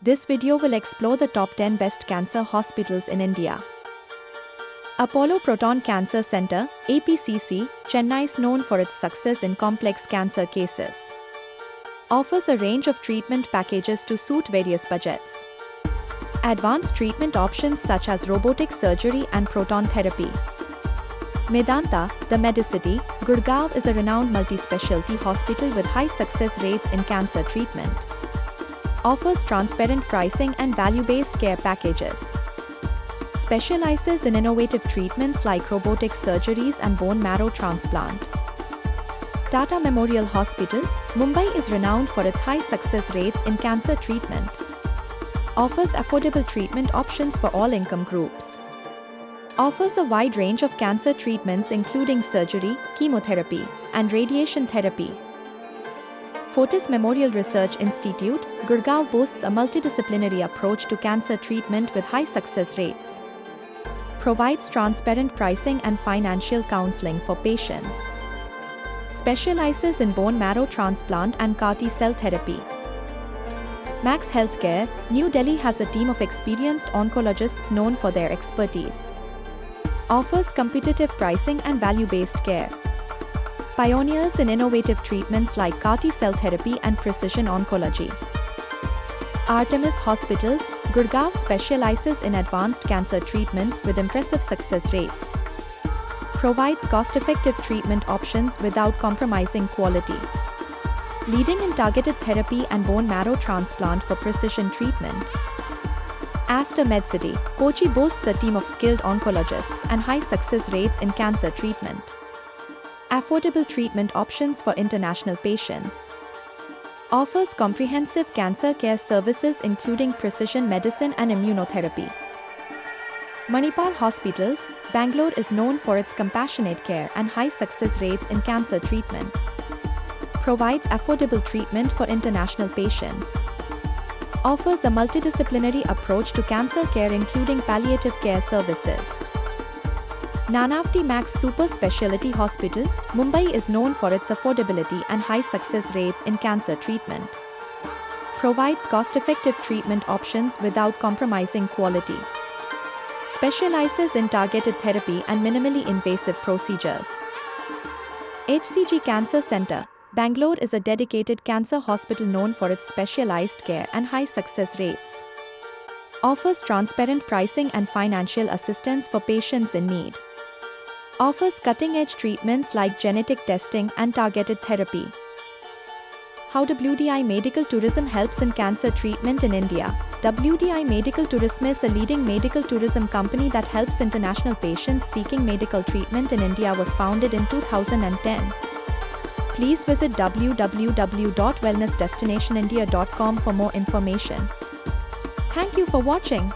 This video will explore the top 10 best cancer hospitals in India. Apollo Proton Cancer Center, APCC, Chennai is known for its success in complex cancer cases. Offers a range of treatment packages to suit various budgets. Advanced treatment options such as robotic surgery and proton therapy. Medanta, the Medicity, Gurgaon is a renowned multi-specialty hospital with high success rates in cancer treatment. Offers transparent pricing and value-based care packages. Specializes in innovative treatments like robotic surgeries and bone marrow transplant. Tata Memorial Hospital, Mumbai is renowned for its high success rates in cancer treatment. Offers affordable treatment options for all income groups. Offers a wide range of cancer treatments including surgery, chemotherapy, and radiation therapy. Fortis Memorial Research Institute, Gurgaon boasts a multidisciplinary approach to cancer treatment with high success rates. Provides transparent pricing and financial counseling for patients. Specializes in bone marrow transplant and CAR T-cell therapy. Max Healthcare, New Delhi has a team of experienced oncologists known for their expertise. Offers competitive pricing and value-based care. Pioneers in innovative treatments like CAR T-cell therapy and precision oncology. Artemis Hospitals, Gurgaon specializes in advanced cancer treatments with impressive success rates. Provides cost-effective treatment options without compromising quality. Leading in targeted therapy and bone marrow transplant for precision treatment. Aster Medcity, Kochi boasts a team of skilled oncologists and high success rates in cancer treatment. Affordable treatment options for international patients. Offers comprehensive cancer care services including precision medicine and immunotherapy. Manipal Hospitals, Bangalore is known for its compassionate care and high success rates in cancer treatment. Provides affordable treatment for international patients. Offers a multidisciplinary approach to cancer care including palliative care services. Nanavati Max Super Speciality Hospital, Mumbai is known for its affordability and high success rates in cancer treatment. Provides cost-effective treatment options without compromising quality. Specializes in targeted therapy and minimally invasive procedures. HCG Cancer Center, Bangalore is a dedicated cancer hospital known for its specialized care and high success rates. Offers transparent pricing and financial assistance for patients in need. Offers cutting-edge treatments like genetic testing and targeted therapy. How WDI Medical Tourism helps in cancer treatment in India. WDI Medical Tourism is a leading medical tourism company that helps international patients seeking medical treatment in India. Was founded in 2010. Please visit www.wellnessdestinationindia.com for more information. Thank you for watching.